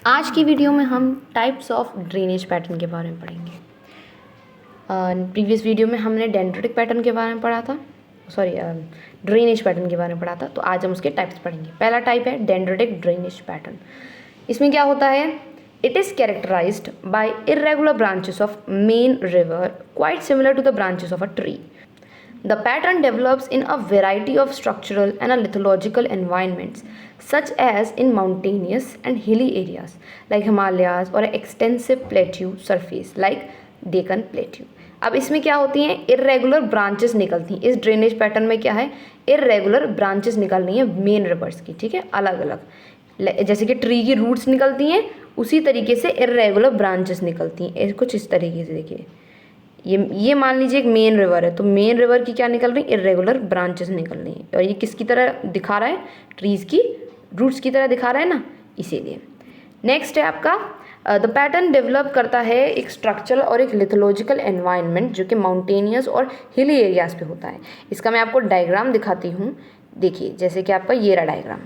आज की वीडियो में हम टाइप्स ऑफ ड्रेनेज पैटर्न के बारे में पढ़ेंगे। प्रीवियस वीडियो में हमने डेंड्रिटिक पैटर्न के बारे में पढ़ा था, ड्रेनेज पैटर्न के बारे में पढ़ा था। तो आज हम उसके टाइप्स पढ़ेंगे। पहला टाइप है डेंड्रिटिक ड्रेनेज पैटर्न। इसमें क्या होता है? It is characterized by irregular branches of main river quite similar to the branches of a tree. The pattern develops in a variety of structural and lithological environments, such as in mountainous and hilly areas like Himalayas or extensive plateau surface like Deccan Plateau. अब इसमें क्या होती हैं? Irregular branches निकलती हैं। इस drainage pattern में क्या है? इरेगुलर ब्रांचेस निकल रही हैं मेन रिवर्स की, ठीक है, अलग अलग। जैसे कि ट्री की रूट्स निकलती हैं, उसी तरीके से इरेगुलर ब्रांचेस निकलती हैं। कुछ इस तरीके से देखिए, ये मान लीजिए एक मेन रिवर है, तो मेन रिवर की क्या निकल रही है? इरेगुलर ब्रांचेस निकल रही हैं। और ये किसकी तरह दिखा रहा है? ट्रीज़ की रूट्स की तरह दिखा रहा है ना, इसीलिए। नेक्स्ट है आपका द पैटर्न डेवलप करता है एक स्ट्रक्चरल और एक लिथोलॉजिकल एनवायरनमेंट जो कि माउंटेनियस और हिली एरियाज पे होता है। इसका मैं आपको डायग्राम दिखाती हूँ। देखिए, जैसे कि आपका ये रहा डायग्राम,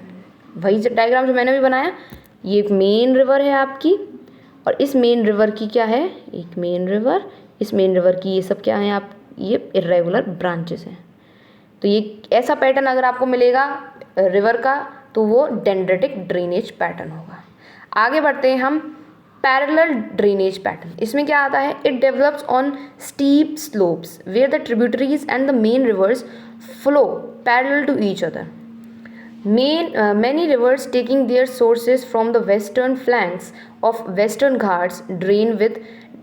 वही डायग्राम जो मैंने भी बनाया। ये एक मेन रिवर है आपकी, और इस मेन रिवर की क्या है? एक मेन रिवर। इस मेन रिवर की ये सब क्या है? आप ये इरेगुलर ब्रांचेस हैं। तो ये ऐसा पैटर्न अगर आपको मिलेगा रिवर का, तो वो डेंड्रिटिक ड्रेनेज पैटर्न होगा। आगे बढ़ते हैं हम। पैरेलल ड्रेनेज पैटर्न, इसमें क्या आता है? It develops on steep slopes where the tributaries and the main rivers flow parallel to each other. Many rivers taking their sources from the western flanks of Western Ghats drain with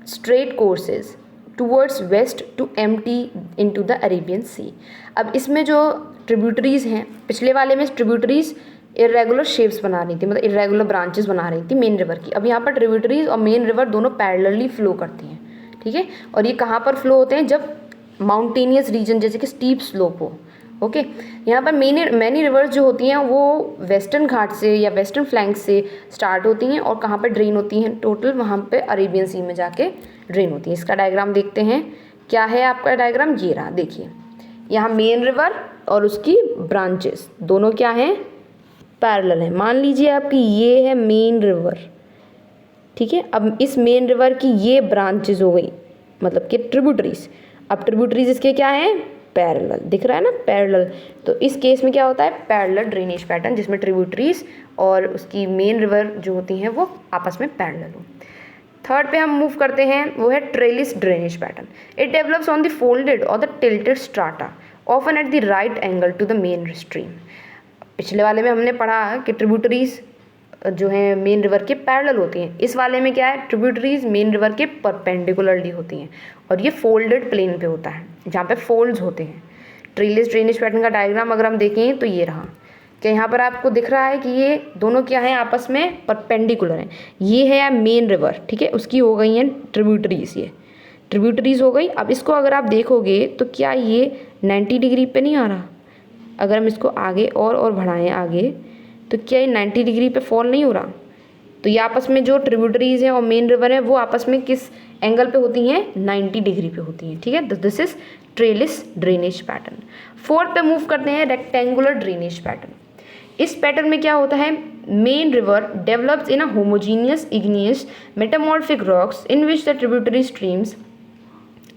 straight courses towards west to empty into the Arabian Sea. अब इसमें जो tributaries हैं, पिछले वाले में tributaries irregular shapes बना रही थी, मतलब इरेगुलर ब्रांचेस बना रही थी मेन रिवर की। अब यहाँ पर ट्रिब्यूटरीज और मेन रिवर दोनों पैरेलली फ्लो करती हैं, ठीक है। और ये कहाँ पर फ्लो होते हैं? जब माउंटेनियस रीजन जैसे कि स्टीप स्लोप हो, ओके। यहाँ पर मैनी रिवर्स जो होती हैं वो वेस्टर्न घाट से या वेस्टर्न फ्लैंक से स्टार्ट होती हैं और कहाँ पर ड्रेन होती हैं? टोटल वहाँ पे अरेबियन सी में जाके ड्रेन होती है। इसका डायग्राम देखते हैं। क्या है आपका डायग्राम? ये रहा, देखिए। यहाँ मेन रिवर और उसकी ब्रांचेस दोनों क्या हैं? पैरेलल हैं। मान लीजिए आपकी ये है मेन रिवर, ठीक है। अब इस मेन रिवर की ये ब्रांचेस हो गई, मतलब कि ट्रिब्यूटरीज। अब ट्रिब्यूटरीज इसके क्या हैं? पैरेलल। दिख रहा है ना, पैरेलल। तो इस केस में क्या होता है? पैरेलल ड्रेनेज पैटर्न, जिसमें ट्रिब्यूटरीज और उसकी मेन रिवर जो होती हैं वो आपस में पैरेलल हो। थर्ड पे हम मूव करते हैं, वो है trellis drainage pattern. It develops on the folded और the tilted strata often at the right angle to the main stream. पिछले वाले में हमने पढ़ा कि ट्रिब्यूटरीज जो है मेन रिवर के पैरेलल होती हैं। इस वाले में क्या है? ट्रिब्यूटरीज मेन रिवर के परपेंडिकुलरली होती हैं, और ये फोल्डेड प्लेन पे होता है जहाँ पे फोल्ड्स होते हैं। ट्रेलिस ड्रेनेज पैटर्न का डायग्राम अगर हम देखें तो ये रहा, कि यहाँ पर आपको दिख रहा है कि ये दोनों क्या हैं? आपस में परपेंडिकुलर हैं। ये है मेन रिवर, ठीक है, उसकी हो गई हैं ट्रिब्यूटरीज, ये ट्रिब्यूटरीज हो गई। अब इसको अगर आप देखोगे तो क्या ये 90 डिग्री पे नहीं आ रहा? अगर हम इसको आगे और बढ़ाएं आगे, तो क्या ये 90 डिग्री पे फॉल नहीं हो रहा? तो ये आपस में जो ट्रिब्यूटरीज हैं और मेन रिवर है वो आपस में किस एंगल पे होती हैं? 90 डिग्री पे होती हैं, ठीक है। This is trellis drainage pattern. Fourth पे मूव करते हैं, रेक्टेंगुलर ड्रेनेज पैटर्न. इस पैटर्न में क्या होता है? Main river develops in a homogeneous igneous metamorphic rocks in which the tributary streams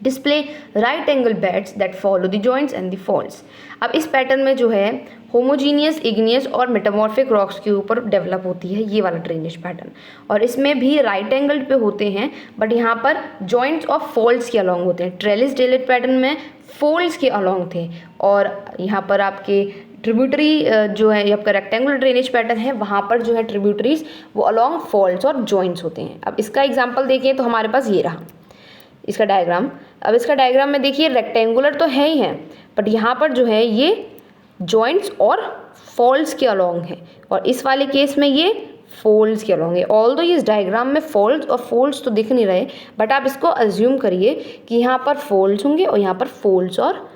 display right angle bends that follow the joints and the faults. अब इस पैटर्न में जो है होमोजीनियस इग्नियस और मेटामॉर्फिक रॉक्स के ऊपर डेवलप होती है ये वाला ड्रेनेज पैटर्न, और इसमें भी राइट एंगल पे होते हैं, बट यहाँ पर जॉइंट्स ऑफ फोल्ड्स के अलॉन्ग होते हैं। ट्रेलिस ड्रेनेज पैटर्न में फोल्ड्स के अलॉन्ग थे, और यहाँ पर आपके ट्रिब्यूटरी जो है आपका रेक्टेंगुलर ड्रेनेज पैटर्न है, वहाँ पर जो है ट्रिब्यूटरीज वो अलॉन्ग फॉल्ड्स और जॉइंट्स होते हैं। अब इसका एग्जाम्पल देखें तो हमारे पास ये रहा इसका डायग्राम। अब इसका डायग्राम में देखिए रेक्टेंगुलर तो है ही है, बट यहाँ पर जो है ये जॉइंट्स और फॉल्ड्स के अलॉन्ग है, और इस वाले केस में ये फोल्ड्स के अलॉन्ग है। ऑल्दो इस डायग्राम में फोल्ड्स और फोल्ड्स तो दिख नहीं रहे, बट आप इसको अज्यूम करिए कि यहाँ पर फोल्ड्स होंगे और यहाँ पर फोल्ड्स और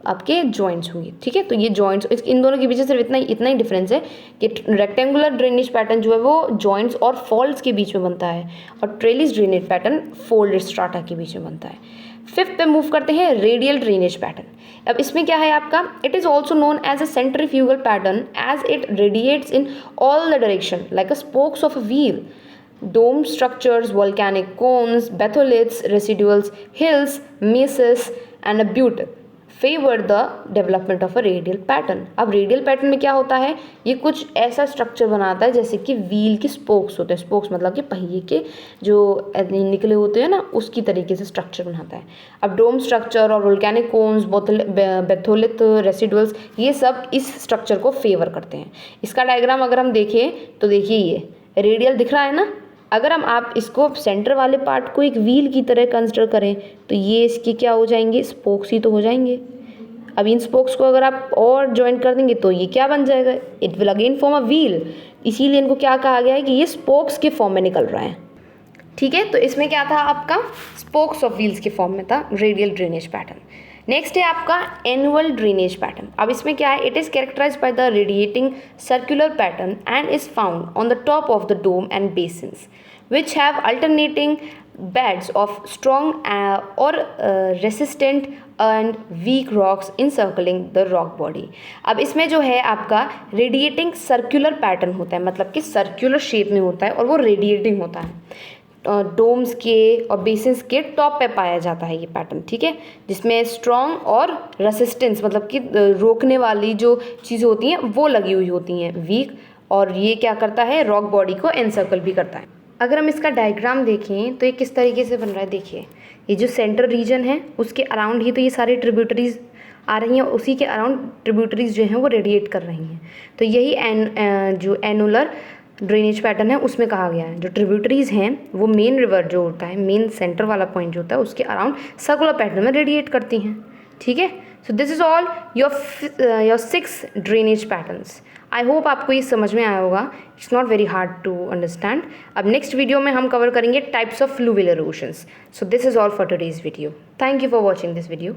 आपके जॉइंट्स होंगे, ठीक है। तो ये जॉइंट्स, इन दोनों के बीच सिर्फ इतना ही डिफरेंस है कि रेक्टेंगुलर ड्रेनेज पैटर्न जो है वो जॉइंट्स और फॉल्ड्स के बीच में बनता है, और trellis drainage pattern folded strata के बीच में बनता है। फिफ्थ पे मूव करते हैं, रेडियल ड्रेनेज पैटर्न. अब इसमें क्या है आपका, it is also known as a centrifugal pattern as it radiates in all the direction like a spokes of a wheel. Dome structures, volcanic cones, batholiths, residuals, hills, mesas, and a butte favor the development of a radial pattern. अब radial pattern में क्या होता है, ये कुछ ऐसा structure बनाता है जैसे कि व्हील के स्पोक्स होते हैं, स्पोक्स मतलब कि पहिए के जो निकले होते हैं ना, उसकी तरीके से स्ट्रक्चर बनाता है. अब डोम स्ट्रक्चर और वोल्केनिक कोन्स, बेथोलिथ, रेसिडुअल्स, ये सब इस स्ट्रक्चर को फेवर करते हैं. इसका डायग्राम अगर हम देखें तो देखिए ये रेडियल दिख रहा है ना. अगर आप इसको सेंटर वाले पार्ट को एक व्हील की तरह कंसिडर करें तो ये इसके क्या हो जाएंगे, स्पोक्स ही तो हो जाएंगे. अब इन स्पोक्स को अगर आप और ज्वाइन कर देंगे तो ये क्या बन जाएगा, it will again form a wheel. इसीलिए इनको क्या कहा गया है कि ये स्पोक्स के फॉर्म में निकल रहा है. ठीक है, तो इसमें क्या था आपका, स्पोक्स ऑफ व्हील्स के फॉर्म में था रेडियल ड्रेनेज पैटर्न. नेक्स्ट है आपका एनुअल ड्रेनेज पैटर्न. अब इसमें क्या है, it is characterized by the radiating circular pattern and is found on the top of the dome and basins which have alternating beds of strong or resistant and weak rocks encircling the rock body. अब इसमें जो है आपका radiating circular pattern होता है, मतलब कि circular shape में होता है और वो रेडिएटिंग होता है. डोम्स के और बेसिन्स के टॉप पे पाया जाता है ये पैटर्न. ठीक है, जिसमें स्ट्रॉन्ग और रेसिस्टेंस मतलब कि रोकने वाली जो चीज़ें होती हैं वो लगी हुई होती हैं, वीक. और ये क्या करता है, रॉक बॉडी को एनसर्कल भी करता है. अगर हम इसका डायग्राम देखें तो ये किस तरीके से बन रहा है, देखिए ये जो सेंट्रल रीजन है उसके अराउंड ही तो ये सारी ट्रिब्यूटरीज आ रही हैं, उसी के अराउंड ट्रिब्यूटरीज जो हैं वो रेडिएट कर रही हैं. तो यही जो एनुलर ड्रेनेज पैटर्न है उसमें कहा गया है. जो ट्रिब्यूटरीज हैं वो मेन रिवर जो होता है, मेन सेंटर वाला पॉइंट जो होता है उसके अराउंड सर्कुलर पैटर्न में रेडिएट करती हैं. ठीक है, so this is all your 6 drainage patterns. I hope आपको ये समझ में आया होगा. It's not very hard to understand. अब नेक्स्ट वीडियो में हम कवर करेंगे types of fluvial erosions. So this is all for today's video. Thank you for watching this video.